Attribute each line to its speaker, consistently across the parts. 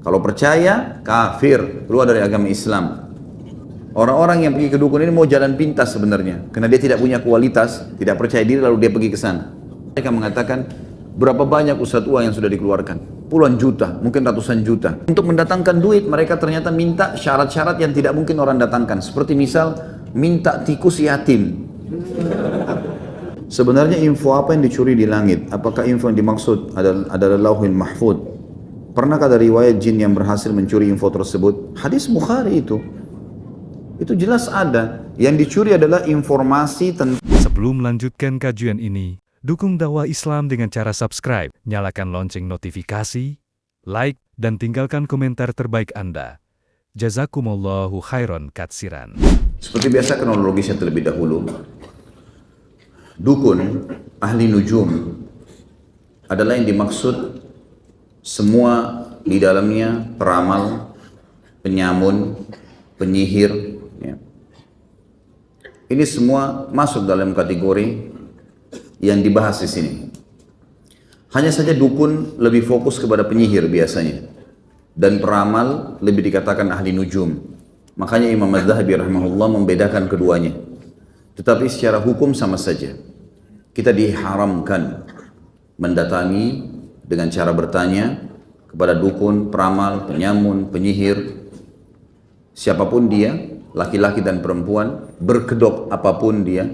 Speaker 1: Kalau percaya, kafir, keluar dari agama Islam. Orang-orang yang pergi ke dukun ini mau jalan pintas sebenarnya, karena dia tidak punya kualitas, tidak percaya diri lalu dia pergi ke sana. Mereka mengatakan, berapa banyak ustadz uang yang sudah dikeluarkan? Puluhan juta, mungkin ratusan juta. Untuk mendatangkan duit, mereka ternyata minta syarat-syarat yang tidak mungkin orang datangkan. Seperti misal, minta tikus yatim. Sebenarnya info apa yang dicuri di langit? Apakah info yang dimaksud adalah Lauhul Mahfud? Pernahkah ada riwayat jin yang berhasil mencuri info tersebut? Hadis Bukhari itu. Itu jelas ada. Yang dicuri adalah informasi tentang...
Speaker 2: Sebelum melanjutkan kajian ini, dukung dakwah Islam dengan cara subscribe, nyalakan lonceng notifikasi, like, dan tinggalkan komentar terbaik Anda. Jazakumullahu khairan katsiran.
Speaker 1: Seperti biasa kronologisnya terlebih dahulu. Dukun, ahli nujum, adalah yang dimaksud semua di dalamnya peramal, penyamun, penyihir. Ya. Ini semua masuk dalam kategori yang dibahas di sini. Hanya saja dukun lebih fokus kepada penyihir biasanya, dan peramal lebih dikatakan ahli nujum. Makanya Imam Az-Zahabi rahimahullah membedakan keduanya. Tetapi secara hukum sama saja. Kita diharamkan mendatangi dengan cara bertanya kepada dukun, peramal, penyamun, penyihir, siapapun dia, laki-laki dan perempuan, berkedok apapun dia,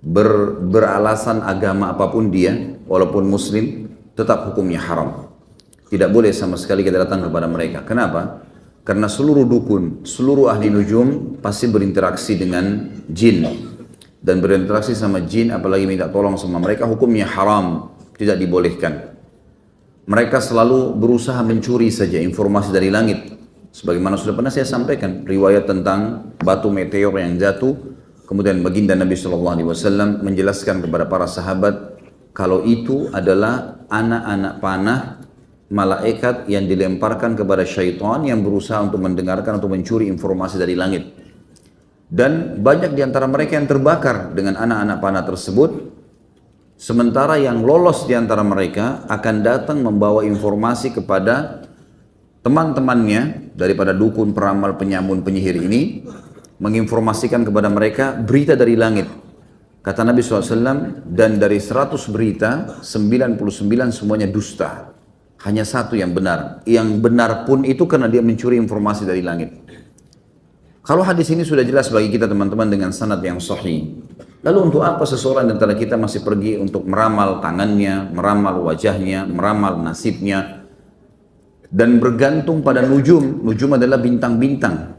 Speaker 1: beralasan agama apapun dia, walaupun muslim, tetap hukumnya haram. Tidak boleh sama sekali kita datang kepada mereka. Kenapa? Karena seluruh dukun, seluruh ahli nujum pasti berinteraksi dengan jin. Dan berinteraksi sama jin, apalagi minta tolong sama mereka, hukumnya haram, tidak dibolehkan. Mereka selalu berusaha mencuri saja informasi dari langit. Sebagaimana sudah pernah saya sampaikan, riwayat tentang batu meteor yang jatuh, kemudian baginda Nabi SAW menjelaskan kepada para sahabat, kalau itu adalah anak-anak panah malaikat yang dilemparkan kepada syaitan yang berusaha untuk mendengarkan atau mencuri informasi dari langit. Dan banyak di antara mereka yang terbakar dengan anak-anak panah tersebut, sementara yang lolos di antara mereka akan datang membawa informasi kepada teman-temannya daripada dukun, peramal, penyamun, penyihir ini, menginformasikan kepada mereka berita dari langit. Kata Nabi SAW, dan dari 100 berita, 99 semuanya dusta. Hanya satu yang benar. Yang benar pun itu karena dia mencuri informasi dari langit. Kalau hadis ini sudah jelas bagi kita teman-teman dengan sanad yang sahih. Lalu untuk apa seseorang di antara kita masih pergi untuk meramal tangannya, meramal wajahnya, meramal nasibnya, dan bergantung pada nujum. Nujum adalah bintang-bintang.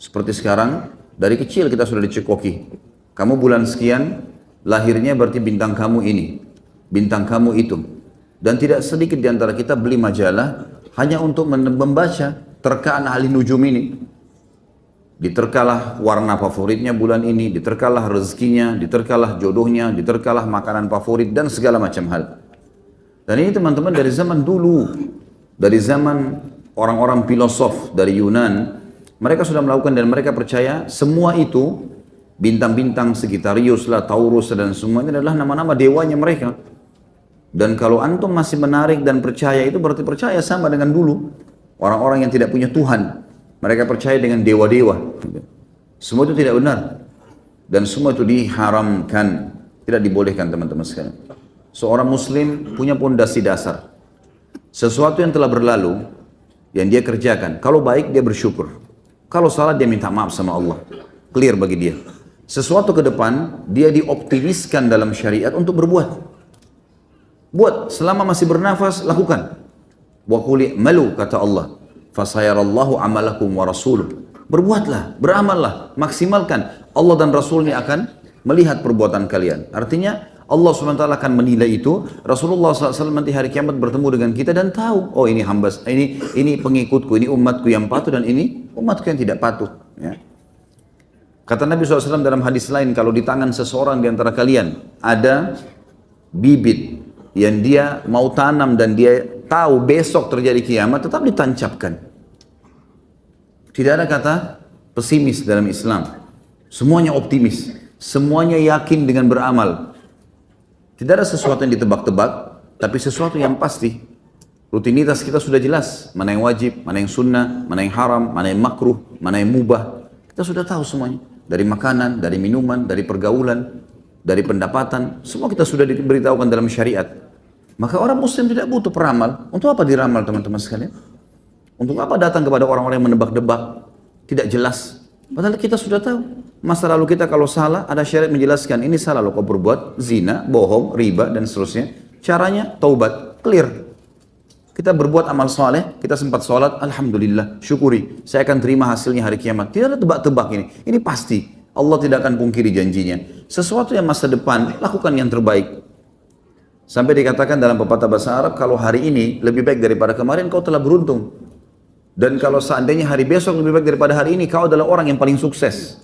Speaker 1: Seperti sekarang, dari kecil kita sudah dicekoki. Kamu bulan sekian, lahirnya berarti bintang kamu ini, bintang kamu itu. Dan tidak sedikit di antara kita beli majalah hanya untuk membaca terkaan ahli nujum ini. Diterkalah warna favoritnya bulan ini, diterkalah rezekinya, diterkalah jodohnya, diterkalah makanan favorit, dan segala macam hal. Dan ini teman-teman dari zaman dulu, dari zaman orang-orang filosof dari Yunan, mereka sudah melakukan dan mereka percaya semua itu, bintang-bintang Sagittarius lah, Taurus dan semuanya adalah nama-nama dewanya mereka. Dan kalau antum masih menarik dan percaya itu berarti percaya sama dengan dulu orang-orang yang tidak punya Tuhan. Mereka percaya dengan dewa-dewa. Semua itu tidak benar. Dan semua itu diharamkan. Tidak dibolehkan teman-teman sekalian. Seorang muslim punya pondasi dasar. Sesuatu yang telah berlalu, yang dia kerjakan. Kalau baik dia bersyukur. Kalau salah dia minta maaf sama Allah. Clear bagi dia. Sesuatu ke depan, dia dioptimiskan dalam syariat untuk berbuat. Buat, selama masih bernafas, lakukan. Wa quli malu, kata Allah. Fasayarallahu amalakum wa rasuluh. Berbuatlah, beramallah, maksimalkan. Allah dan Rasulnya akan melihat perbuatan kalian. Artinya Allah SWT akan menilai itu. Rasulullah SAW nanti hari kiamat bertemu dengan kita dan tahu, oh ini hamba, ini pengikutku, ini umatku yang patuh dan ini umatku yang tidak patuh. Ya. Kata Nabi SAW dalam hadis lain, kalau di tangan seseorang di antara kalian ada bibit yang dia mau tanam dan dia tahu besok terjadi kiamat, tetap ditancapkan. Tidak ada kata pesimis dalam Islam. Semuanya optimis, semuanya yakin dengan beramal. Tidak ada sesuatu yang ditebak-tebak, tapi sesuatu yang pasti. Rutinitas kita sudah jelas, mana yang wajib, mana yang sunnah, mana yang haram, mana yang makruh, mana yang mubah. Kita sudah tahu semuanya. Dari makanan, dari minuman, dari pergaulan, dari pendapatan, semua kita sudah diberitahukan dalam syariat. Maka orang muslim tidak butuh peramal. Untuk apa diramal teman-teman sekalian? Untuk apa datang kepada orang-orang yang menebak-nebak, tidak jelas? Padahal kita sudah tahu. Masa lalu kita kalau salah, ada syariat menjelaskan, ini salah loh kau berbuat, zina, bohong, riba, dan seterusnya. Caranya, taubat, clear. Kita berbuat amal soleh, kita sempat sholat, alhamdulillah, syukuri. Saya akan terima hasilnya hari kiamat. Tidak ada tebak-tebak ini. Ini pasti. Allah tidak akan pungkiri janjinya. Sesuatu yang masa depan, lakukan yang terbaik. Sampai dikatakan dalam pepatah bahasa Arab, kalau hari ini lebih baik daripada kemarin, kau telah beruntung. Dan kalau seandainya hari besok lebih baik daripada hari ini, kau adalah orang yang paling sukses.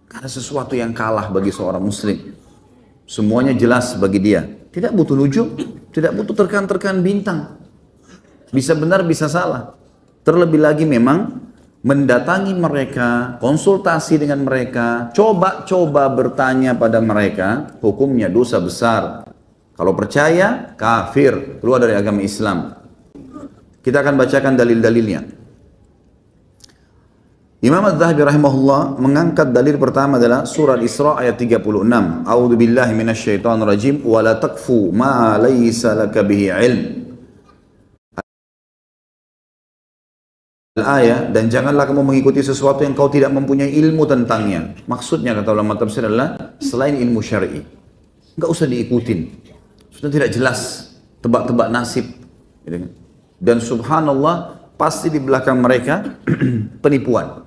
Speaker 1: Karena sesuatu yang kalah bagi seorang muslim. Semuanya jelas bagi dia. Tidak butuh nujum, tidak butuh terkan-terkan bintang. Bisa benar, bisa salah. Terlebih lagi memang mendatangi mereka, konsultasi dengan mereka, coba-coba bertanya pada mereka, hukumnya dosa besar. Kalau percaya, kafir, keluar dari agama Islam. Kita akan bacakan dalil-dalilnya. Imam Az-Zahabi rahimahullah mengangkat dalil pertama adalah surah Isra ayat 36. A'udzu billahi minasyaitonir rajim wa la taqfu ma laysa laka bihi ilm. Ayat, dan janganlah kamu mengikuti sesuatu yang kau tidak mempunyai ilmu tentangnya. Maksudnya kata ulama tafsir adalah selain ilmu syar'i. Enggak usah diikutin. Sudah tidak jelas, tebak-tebak nasib. Dan subhanallah, pasti di belakang mereka penipuan.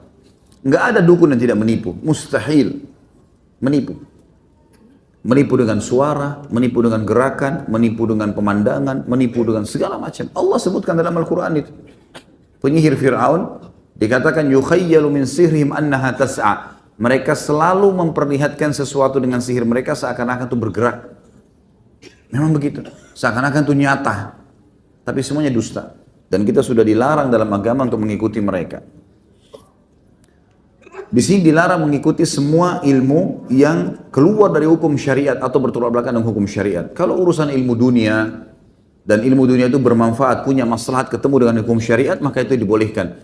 Speaker 1: Enggak ada dukun yang tidak menipu, mustahil menipu. Menipu dengan suara, menipu dengan gerakan, menipu dengan pemandangan, menipu dengan segala macam. Allah sebutkan dalam Al-Quran itu. Penyihir Fir'aun dikatakan yukhayyalu min sihrihim annaha tas'a. Mereka selalu memperlihatkan sesuatu dengan sihir mereka seakan-akan itu bergerak. Memang begitu. Seakan-akan itu nyata. Tapi semuanya dusta. Dan kita sudah dilarang dalam agama untuk mengikuti mereka. Di sini dilarang mengikuti semua ilmu yang keluar dari hukum syariat atau bertolak belakang dengan hukum syariat. Kalau urusan ilmu dunia, dan ilmu dunia itu bermanfaat, punya maslahat ketemu dengan hukum syariat, maka itu dibolehkan.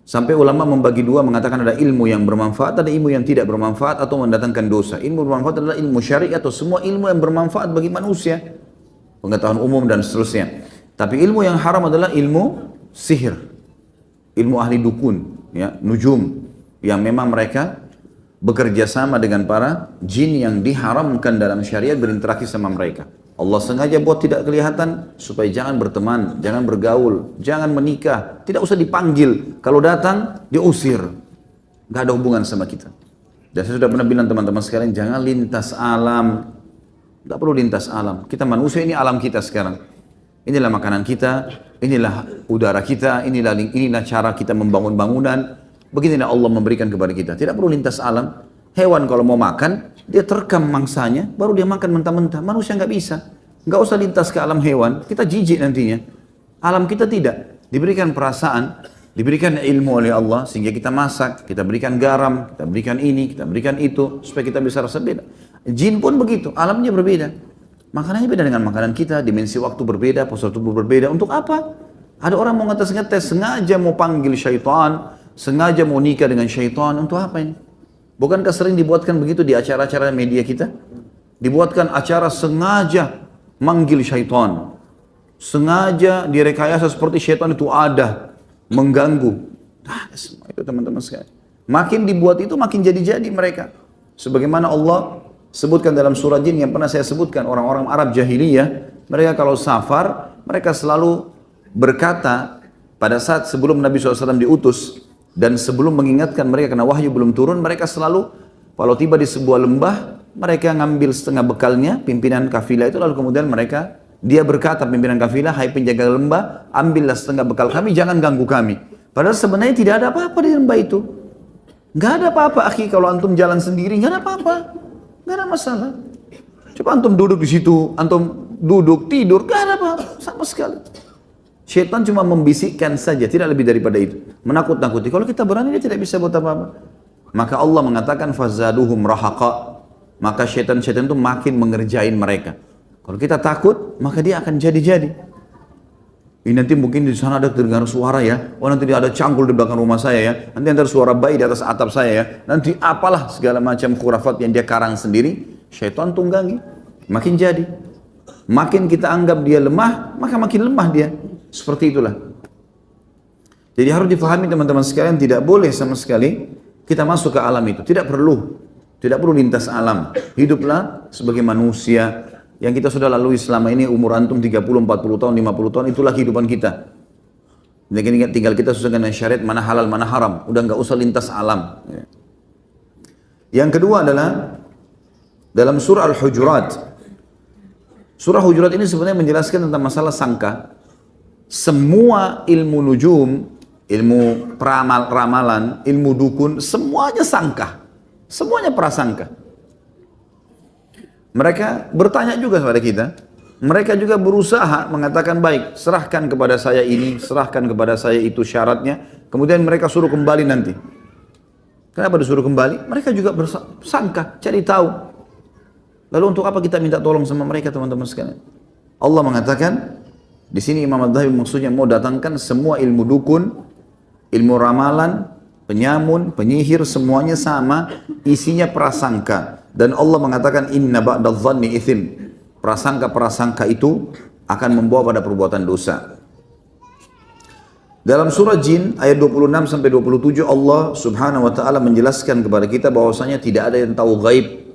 Speaker 1: Sampai ulama membagi dua, mengatakan ada ilmu yang bermanfaat, ada ilmu yang tidak bermanfaat atau mendatangkan dosa. Ilmu bermanfaat adalah ilmu syariat atau semua ilmu yang bermanfaat bagi manusia, pengetahuan umum dan seterusnya. Tapi ilmu yang haram adalah ilmu sihir, ilmu ahli dukun, ya, nujum, yang memang mereka bekerja sama dengan para jin yang diharamkan dalam syariat berinteraksi sama mereka. Allah sengaja buat tidak kelihatan supaya jangan berteman, jangan bergaul, jangan menikah, tidak usah dipanggil. Kalau datang, diusir. Gak ada hubungan sama kita. Dan saya sudah pernah bilang teman-teman sekalian, jangan lintas alam. Gak perlu lintas alam. Kita manusia, ini alam kita sekarang. Inilah makanan kita, inilah udara kita, inilah cara kita membangun bangunan. Beginilah Allah memberikan kepada kita. Tidak perlu lintas alam. Hewan kalau mau makan, dia terekam mangsanya, baru dia makan mentah-mentah. Manusia nggak bisa. Nggak usah lintas ke alam hewan, kita jijik nantinya. Alam kita tidak. Diberikan perasaan, diberikan ilmu oleh Allah, sehingga kita masak, kita berikan garam, kita berikan ini, kita berikan itu, supaya kita bisa rasa beda. Jin pun begitu, alamnya berbeda. Makanannya beda dengan makanan kita, dimensi waktu berbeda, postur tubuh berbeda. Untuk apa? Ada orang mau ngetes-ngetes, sengaja mau panggil syaitan, sengaja mau nikah dengan syaitan. Untuk apa ini? Bukankah sering dibuatkan begitu di acara-acara media kita? Dibuatkan acara sengaja manggil syaitan. Sengaja direkayasa seperti syaitan itu ada, mengganggu. Nah, semua itu teman-teman sekalian. Makin dibuat itu makin jadi-jadi mereka. Sebagaimana Allah sebutkan dalam surah Jin yang pernah saya sebutkan, orang-orang Arab jahiliyah, mereka kalau safar, mereka selalu berkata pada saat sebelum Nabi SAW diutus, dan sebelum mengingatkan mereka karena wahyu belum turun, mereka selalu kalau tiba di sebuah lembah, mereka ngambil setengah bekalnya, pimpinan kafilah itu, lalu kemudian dia berkata pimpinan kafilah, hai penjaga lembah, ambillah setengah bekal kami, jangan ganggu kami. Padahal sebenarnya tidak ada apa-apa di lembah itu. Nggak ada apa-apa, akhi, kalau antum jalan sendiri, nggak ada apa-apa. Nggak ada masalah. Coba antum duduk di situ, antum duduk, tidur, nggak ada apa-apa, sama sekali. Syaitan cuma membisikkan saja, tidak lebih daripada itu. Menakut-nakuti. Kalau kita berani, dia tidak bisa buat apa-apa. Maka Allah mengatakan, fazaduhum rahaqa. Maka syaitan-syaitan itu makin mengerjain mereka. Kalau kita takut, maka dia akan jadi-jadi. Ini nanti mungkin di sana ada terdengar suara ya. Oh nanti ada cangkul di belakang rumah saya ya. Nanti ada suara bayi di atas atap saya ya. Nanti apalah segala macam khurafat yang dia karang sendiri. Syaitan tunggangi. Makin jadi. Makin kita anggap dia lemah, maka makin lemah dia. Seperti itulah. Jadi harus difahami teman-teman sekalian, tidak boleh sama sekali kita masuk ke alam itu. Tidak perlu. Tidak perlu lintas alam. Hiduplah sebagai manusia yang kita sudah lalui selama ini, umur antum 30, 40 tahun, 50 tahun, itulah kehidupan kita. Tinggal kita sesuai dengan syariat, mana halal, mana haram. Udah nggak usah lintas alam. Yang kedua adalah dalam surah Al-Hujurat. Surah Hujurat ini sebenarnya menjelaskan tentang masalah sangka. Semua ilmu nujum, ilmu ramalan, ilmu dukun, semuanya sangka. Semuanya prasangka. Mereka bertanya juga kepada kita. Mereka juga berusaha mengatakan baik, serahkan kepada saya ini, serahkan kepada saya itu syaratnya. Kemudian mereka suruh kembali nanti. Kenapa disuruh kembali? Mereka juga bersangka, cari tahu. Lalu untuk apa kita minta tolong sama mereka teman-teman sekalian? Allah mengatakan, di sini Imam Adz-Dzahabi maksudnya mau datangkan semua ilmu dukun, ilmu ramalan, penyamun, penyihir, semuanya sama, isinya prasangka. Dan Allah mengatakan inna ba'dadh-dhanni itsm. Prasangka-prasangka itu akan membawa pada perbuatan dosa. Dalam surah Jin ayat 26 sampai 27 Allah Subhanahu wa taala menjelaskan kepada kita bahwasanya tidak ada yang tahu gaib.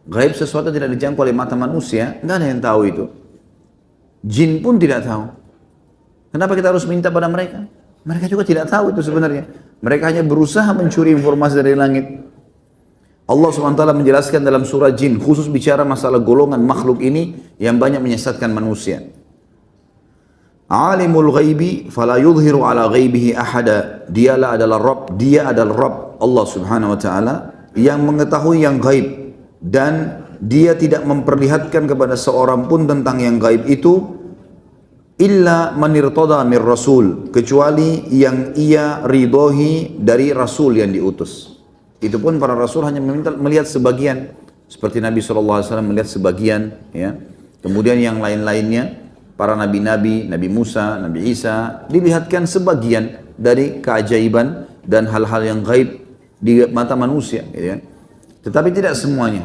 Speaker 1: Gaib sesuatu tidak dijangkau oleh mata manusia, enggak ada yang tahu itu. Jin pun tidak tahu. Kenapa kita harus minta pada mereka? Mereka juga tidak tahu itu sebenarnya. Mereka hanya berusaha mencuri informasi dari langit. Allah SWT menjelaskan dalam surah Jin, khusus bicara masalah golongan makhluk ini yang banyak menyesatkan manusia. Alimul ghaibi fala yudhiru ala ghaibihi ahada. Dialah adalah Rabb, dia adalah Rabb Allah Subhanahu wa taala yang mengetahui yang gaib dan dia tidak memperlihatkan kepada seorang pun tentang yang gaib itu illa man irtada mir rasul, kecuali yang ia ridhoi dari rasul yang diutus. Itu pun para rasul hanya melihat sebagian, seperti Nabi SAW melihat sebagian, ya. Kemudian yang lain-lainnya, para nabi-nabi, Nabi Musa, Nabi Isa, dilihatkan sebagian dari keajaiban dan hal-hal yang gaib di mata manusia, gitu kan. Tetapi tidak semuanya.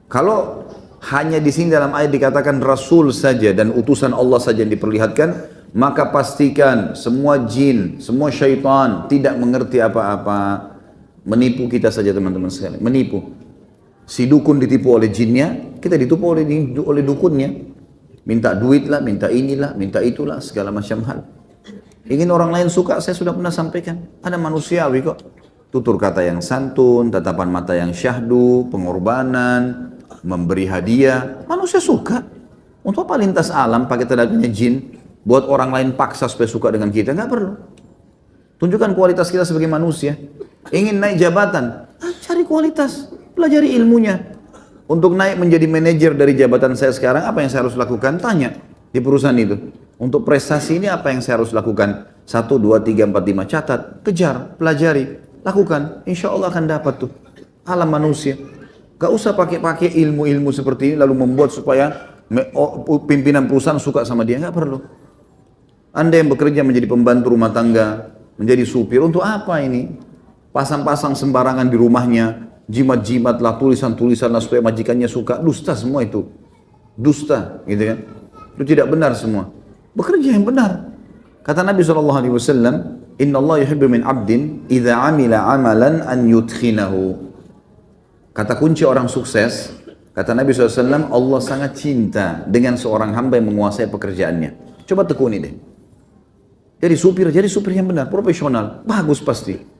Speaker 1: Kalau hanya di sini dalam ayat dikatakan rasul saja dan utusan Allah saja yang diperlihatkan, maka pastikan semua jin, semua syaitan tidak mengerti apa-apa. Menipu kita saja teman-teman sekalian, menipu. Si dukun ditipu oleh jinnya, kita ditipu oleh dukunnya. Minta duit lah, minta inilah, minta itulah, segala macam hal. Ingin orang lain suka, saya sudah pernah sampaikan. Ada manusiawi kok. Tutur kata yang santun, tatapan mata yang syahdu, pengorbanan, memberi hadiah. Manusia suka. Untuk apa lintas alam pakai tenaganya jin, buat orang lain paksa supaya suka dengan kita? Nggak perlu. Tunjukkan kualitas kita sebagai manusia. Ingin naik jabatan, cari kualitas, pelajari ilmunya. Untuk naik menjadi manajer dari jabatan saya sekarang, apa yang saya harus lakukan? Tanya di perusahaan itu. Untuk prestasi ini apa yang saya harus lakukan? 1, 2, 3, 4, 5, catat, kejar, pelajari, lakukan. Insya Allah akan dapat tuh. Alam manusia. Gak usah pakai ilmu-ilmu seperti ini lalu membuat supaya pimpinan perusahaan suka sama dia. Gak perlu. Anda yang bekerja menjadi pembantu rumah tangga, menjadi supir, untuk apa ini? Pasang-pasang sembarangan di rumahnya, jimat-jimat lah, tulisan-tulisan lah supaya majikannya suka. Dusta semua itu. Dusta, gitu kan. Itu tidak benar semua. Bekerja yang benar. Kata Nabi SAW, Inna Allah yuhibbu min abdin idha amila amalan an yudkhinahu. Kata kunci orang sukses, kata Nabi SAW, Allah sangat cinta dengan seorang hamba yang menguasai pekerjaannya. Coba tekuni deh. Jadi supir yang benar, profesional, bagus pasti.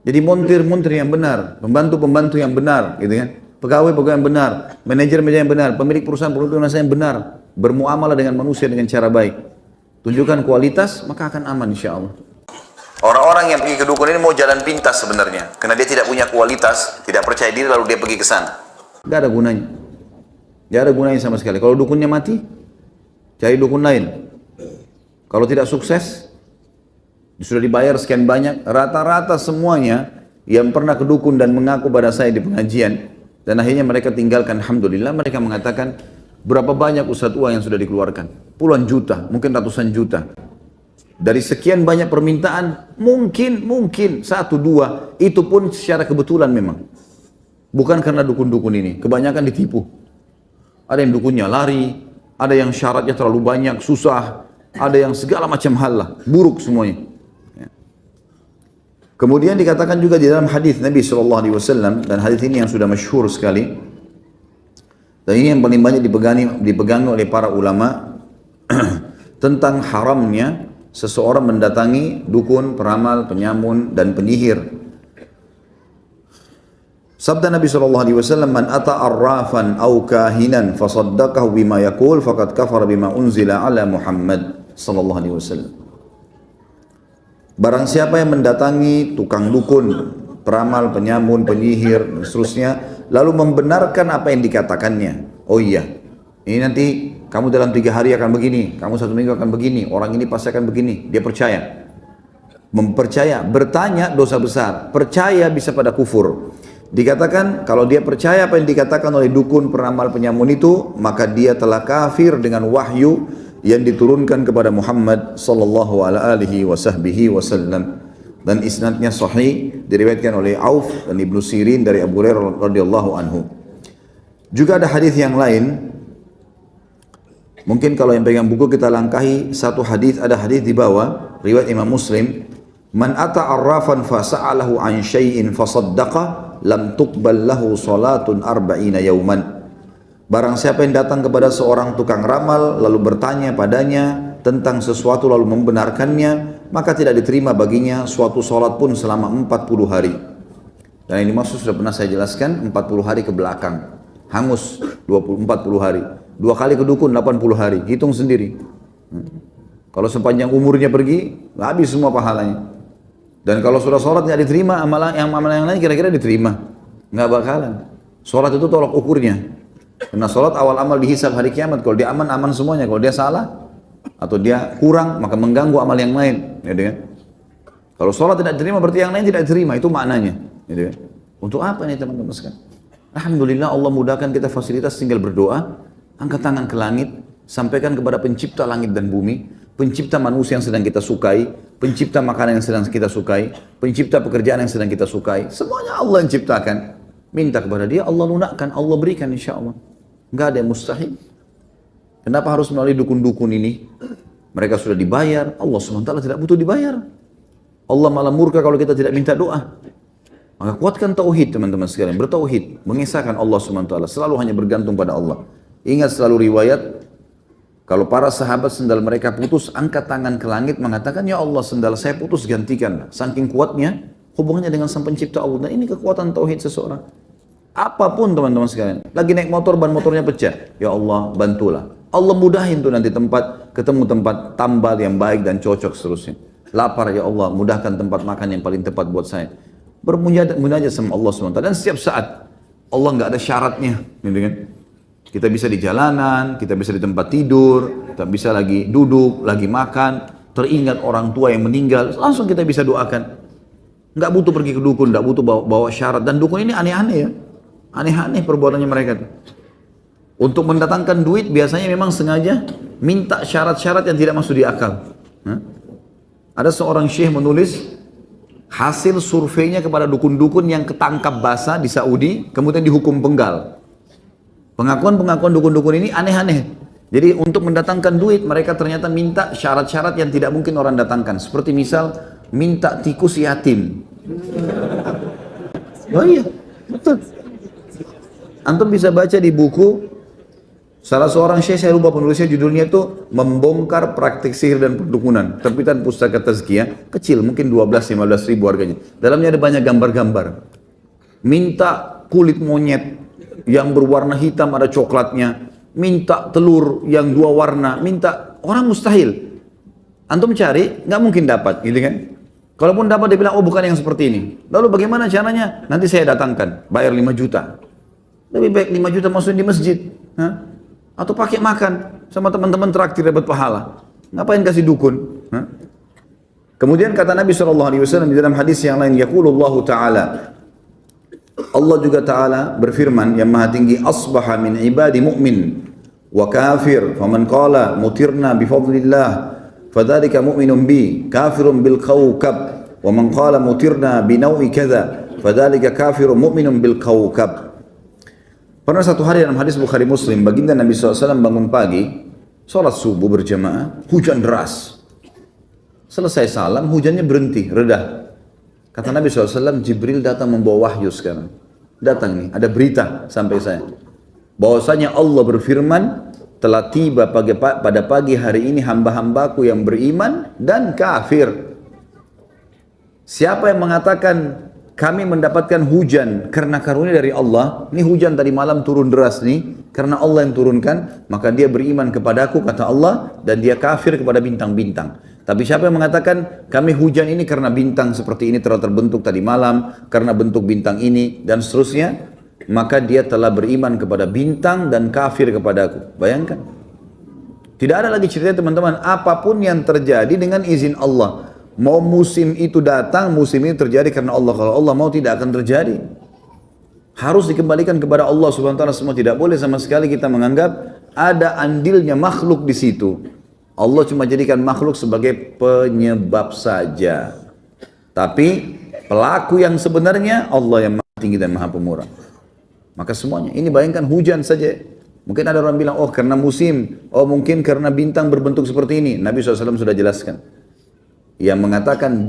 Speaker 1: Jadi montir yang benar, pembantu yang benar, gitu kan? Pegawai yang benar, manajer yang benar, pemilik perusahaan yang benar, bermuamalah dengan manusia dengan cara baik. Tunjukkan kualitas, maka akan aman insya Allah. Orang-orang yang pergi ke dukun ini mau jalan pintas sebenarnya, karena dia tidak punya kualitas, tidak percaya diri lalu dia pergi ke sana. Gak ada gunanya. Gak ada gunanya sama sekali. Kalau dukunnya mati, cari dukun lain. Kalau tidak sukses, sudah dibayar sekian banyak, rata-rata semuanya yang pernah ke dukun dan mengaku pada saya di pengajian dan akhirnya mereka tinggalkan, alhamdulillah, mereka mengatakan Berapa banyak ustadz uang yang sudah dikeluarkan? Puluhan juta, mungkin ratusan juta. Dari sekian banyak permintaan, mungkin satu dua, itu pun secara kebetulan memang. Bukan karena dukun-dukun ini, kebanyakan ditipu. Ada yang dukunnya lari, ada yang syaratnya terlalu banyak, susah, ada yang segala macam hal lah, buruk semuanya. Kemudian dikatakan juga di dalam hadis Nabi SAW, dan hadis ini yang sudah masyhur sekali, dan ini yang paling banyak dipegang oleh para ulama tentang haramnya seseorang mendatangi dukun, peramal, penyamun, dan penyihir. Sabda Nabi SAW, "Man ata arrafan aw kahinan fasaddaqahu bima yaqul faqad kafara bima unzila ala Muhammad sallallahu alaihi wasallam." Barang siapa yang mendatangi tukang dukun, peramal, penyamun, penyihir, dan seterusnya, lalu membenarkan apa yang dikatakannya. Oh iya, ini nanti kamu dalam 3 hari akan begini, kamu 1 minggu akan begini, orang ini pasti akan begini. Dia percaya. Mempercaya, bertanya dosa besar. Percaya bisa pada kufur. Dikatakan kalau dia percaya apa yang dikatakan oleh dukun, peramal, penyamun itu, maka dia telah kafir dengan wahyu yang diturunkan kepada Muhammad sallallahu alaihi wasallam, dan isnadnya sahih, diriwayatkan oleh Auf dan Ibnu Sirin dari Abu Hurairah radhiyallahu anhu. Juga ada hadis yang lain. Mungkin kalau yang pegang buku kita langkahi satu hadis, ada hadis di bawah riwayat Imam Muslim, "Man ata arrafan fasa'alahu an syai'in fasaddaqa lam tuqbal lahu salatun arba'ina yauman." Barang siapa yang datang kepada seorang tukang ramal lalu bertanya padanya tentang sesuatu lalu membenarkannya, maka tidak diterima baginya suatu salat pun selama 40 hari. Dan ini maksud sudah pernah saya jelaskan, 40 hari ke belakang. Hangus 40 hari. 2 kali ke dukun 80 hari. Hitung sendiri. Kalau sepanjang umurnya pergi, habis semua pahalanya. Dan kalau sudah salat tidak diterima, amalan yang lain kira-kira diterima. Nggak bakalan. Salat itu tolak ukurnya. Karena sholat awal amal dihisab hari kiamat. Kalau dia aman, aman semuanya. Kalau dia salah atau dia kurang, maka mengganggu amal yang lain, gitu kan? Kalau sholat tidak diterima, berarti yang lain tidak diterima. Itu maknanya, gitu kan? Untuk apa nih teman-teman sekalian? Alhamdulillah Allah mudahkan kita fasilitas, tinggal berdoa, angkat tangan ke langit, sampaikan kepada pencipta langit dan bumi, pencipta manusia yang sedang kita sukai, pencipta makanan yang sedang kita sukai, pencipta pekerjaan yang sedang kita sukai. Semuanya Allah yang ciptakan. Minta kepada dia, Allah lunakkan, Allah berikan insya Allah. Nggak ada yang mustahil. Kenapa harus melalui dukun-dukun ini? Mereka sudah dibayar, Allah SWT tidak butuh dibayar. Allah malah murka kalau kita tidak minta doa. Maka kuatkan tauhid teman-teman sekalian, bertauhid, mengisahkan Allah SWT, selalu hanya bergantung pada Allah. Ingat selalu riwayat, kalau para sahabat sendal mereka putus, angkat tangan ke langit mengatakan, "Ya Allah, sendal saya putus, gantikan." Saking kuatnya hubungannya dengan sang pencipta Allah. Dan ini kekuatan tauhid seseorang. Apapun teman-teman sekalian, lagi naik motor, ban motornya pecah, ya Allah bantulah. Allah mudahin tuh nanti ketemu tempat tambal yang baik dan cocok seterusnya. Lapar, ya Allah mudahkan tempat makan yang paling tepat buat saya. Bermunajat sama Allah SWT. Dan setiap saat Allah nggak ada syaratnya, gitu kan? Kita bisa di jalanan, kita bisa di tempat tidur, kita bisa lagi duduk, lagi makan, teringat orang tua yang meninggal, langsung kita bisa doakan. Nggak butuh pergi ke dukun, nggak butuh bawa syarat. Dan dukun ini aneh-aneh ya. Aneh-aneh perbuatannya mereka tuh. Untuk mendatangkan duit biasanya memang sengaja minta syarat-syarat yang tidak masuk di akal. Ada seorang syekh menulis hasil surveinya kepada dukun-dukun yang ketangkap basah di Saudi, kemudian dihukum penggal. Pengakuan-pengakuan dukun-dukun ini aneh-aneh. Jadi untuk mendatangkan duit mereka ternyata minta syarat-syarat yang tidak mungkin orang datangkan. Seperti misal minta tikus yatim. Oh iya, betul. Antum bisa baca di buku salah seorang syekh, saya lupa penulisnya, judulnya itu Membongkar Praktik Sihir dan Perdukunan, terbitan Pustaka Tazkiyah, kecil mungkin 12-15 ribu harganya. Dalamnya ada banyak gambar-gambar. Minta kulit monyet yang berwarna hitam ada coklatnya, minta telur yang 2 warna, minta, orang mustahil. Antum cari nggak mungkin dapat, gitu kan? Kalaupun dapat dia bilang, oh bukan yang seperti ini. Lalu bagaimana caranya? Nanti saya datangkan, bayar 5 juta. Lebih baik 5 juta masukin di masjid. Atau pakai makan sama teman-teman traktir dapat pahala. Ngapain kasih dukun? Kemudian kata Nabi SAW di dalam hadis yang lain, yaqulullahu ta'ala, Allah juga ta'ala berfirman yang maha tinggi, asbaha min ibadi mu'min wa kafir. Faman qala mutirna bi fadlillah fadzalika mu'minun bi kafirun bil kawkab. Wa man qala mutirna bi naw'i kadza fadzalika kafirun mu'minun bil kawkab. Pernah satu hari dalam hadis Bukhari Muslim, baginda Nabi SAW bangun pagi, sholat subuh berjamaah, hujan deras. Selesai salam, hujannya berhenti, reda. Kata Nabi SAW, Jibril datang membawa wahyu sekarang. Datang nih, ada berita sampai saya. Bahwasanya Allah berfirman, telah tiba pada pagi hari ini hamba-hambaku yang beriman dan kafir. Siapa yang mengatakan kami mendapatkan hujan karena karunia dari Allah, ini hujan tadi malam turun deras nih, karena Allah yang turunkan, maka dia beriman kepadaku, kata Allah, dan dia kafir kepada bintang-bintang. Tapi siapa yang mengatakan kami hujan ini karena bintang seperti ini telah terbentuk tadi malam, karena bentuk bintang ini, dan seterusnya, maka dia telah beriman kepada bintang dan kafir kepadaku. Bayangkan. Tidak ada lagi cerita teman-teman, apapun yang terjadi dengan izin Allah. Mau musim itu datang, musim ini terjadi karena Allah. Kalau Allah mau tidak akan terjadi. Harus dikembalikan kepada Allah Subhanahu wa taala semua. Tidak boleh sama sekali kita menganggap ada andilnya makhluk di situ. Allah cuma jadikan makhluk sebagai penyebab saja. Tapi pelaku yang sebenarnya Allah yang Maha Tinggi dan Maha Pemurah. Maka semuanya. Ini bayangkan hujan saja. Mungkin ada orang bilang, oh karena musim, oh mungkin karena bintang berbentuk seperti ini. Nabi SAW sudah jelaskan. Yang mengatakan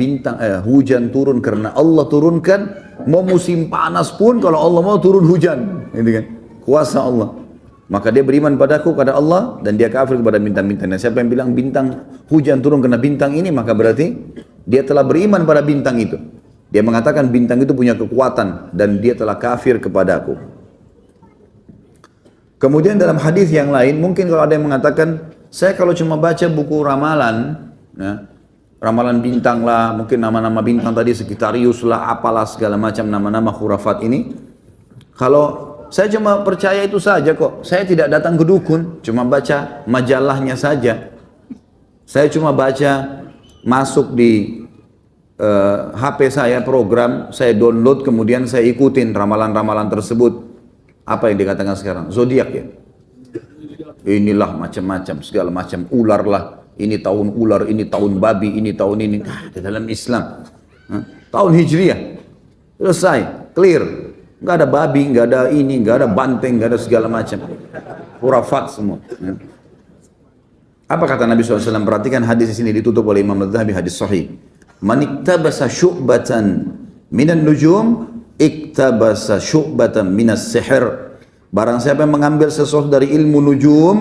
Speaker 1: hujan turun karena Allah turunkan, mau musim panas pun kalau Allah mau turun hujan, gitu kan? Kuasa Allah. Maka dia beriman padaku, kepada Allah, dan dia kafir kepada bintang-bintang. Dan siapa yang bilang bintang hujan turun karena bintang ini, maka berarti dia telah beriman pada bintang itu. Dia mengatakan bintang itu punya kekuatan dan dia telah kafir kepadaku. Kemudian dalam hadis yang lain, mungkin kalau ada yang mengatakan, saya kalau cuma baca buku ramalan, ya, ramalan bintang lah, mungkin nama-nama bintang tadi, Sagittarius lah, apalah segala macam nama-nama khurafat ini. Kalau saya cuma percaya itu saja kok, saya tidak datang ke dukun, cuma baca majalahnya saja. Saya cuma baca, masuk di HP saya program, saya download, kemudian saya ikutin ramalan-ramalan tersebut. Apa yang dikatakan sekarang? Zodiak ya? Inilah macam-macam, segala macam, ular lah. Ini tahun ular, ini tahun babi, ini tahun ini. Di dalam Islam. Tahun Hijriah. Selesai, clear. Nggak ada babi, nggak ada ini, nggak ada banteng, nggak ada segala macam. Khurafat semua. Apa kata Nabi SAW? Perhatikan hadis di sini ditutup oleh Imam Al-Dhahabi, hadis sahih. Man iktabasa syu'batan minan nujum, iktabasa syu'batan minas sihir. Barang siapa yang mengambil sesuatu dari ilmu nujum,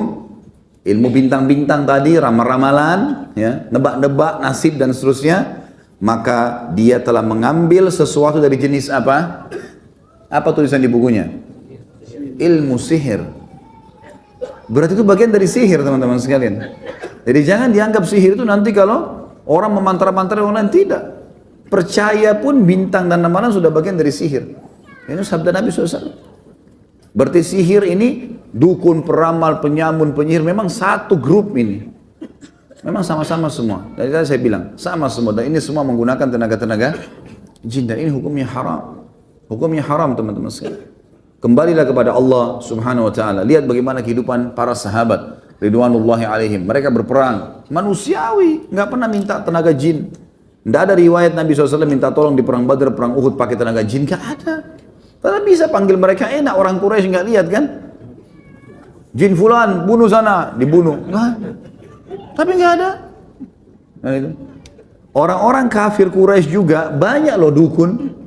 Speaker 1: ilmu bintang-bintang tadi, ramal-ramalan, ya, nebak-nebak nasib dan seterusnya, maka dia telah mengambil sesuatu dari jenis apa? Apa tulisan di bukunya? Ilmu sihir. Berarti itu bagian dari sihir, teman-teman sekalian. Jadi jangan dianggap sihir itu nanti kalau orang memantra-mantra orang lain, tidak. Percaya pun bintang dan ramalan sudah bagian dari sihir. Ini sabda Nabi SAW. Berarti sihir ini, dukun, peramal, penyamun, penyihir, memang satu grup ini. Memang sama-sama semua. Dari tadi saya bilang, sama semua. Dan ini semua menggunakan tenaga-tenaga jin. Dan ini hukumnya haram. Hukumnya haram, teman-teman sekalian. Kembalilah kepada Allah Subhanahu wa taala. Lihat bagaimana kehidupan para sahabat ridwanullahi alaihim. Mereka berperang manusiawi, nggak pernah minta tenaga jin. Nggak ada riwayat Nabi SAW minta tolong di perang Badar, perang Uhud pakai tenaga jin, nggak ada. Tapi bisa panggil mereka, enak, orang Quraisy nggak lihat kan? Jin fulan bunuh sana, dibunuh, nggak ada. Tapi nggak ada. Nah, itu. Orang-orang kafir Quraisy juga banyak loh dukun.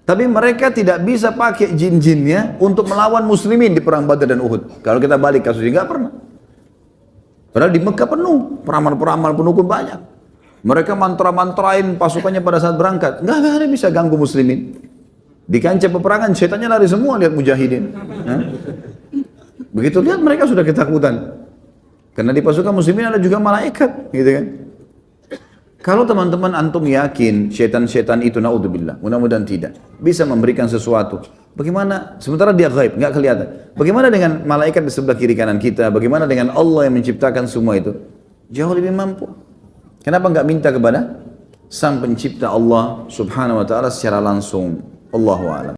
Speaker 1: Tapi mereka tidak bisa pakai jin-jinnya untuk melawan muslimin di perang Badar dan Uhud. Kalau kita balik kasusnya, nggak pernah. Padahal di Mekah penuh, peramal-peramal pendukun banyak. Mereka mantra-mantrain pasukannya pada saat berangkat. Nggak ada yang bisa ganggu muslimin. Di kancah peperangan, setannya lari semua lihat mujahidin. Begitu lihat mereka sudah ketakutan. Karena di pasukan muslimin ada juga malaikat, gitu kan. Kalau teman-teman antum yakin setan-setan itu, naudzubillah, mudah-mudahan tidak, bisa memberikan sesuatu. Bagaimana? Sementara dia gaib, nggak kelihatan. Bagaimana dengan malaikat di sebelah kiri kanan kita? Bagaimana dengan Allah yang menciptakan semua itu? Jauh lebih mampu. Kenapa nggak minta kepada Sang Pencipta Allah Subhanahu wa taala secara langsung? Allahu a'lam.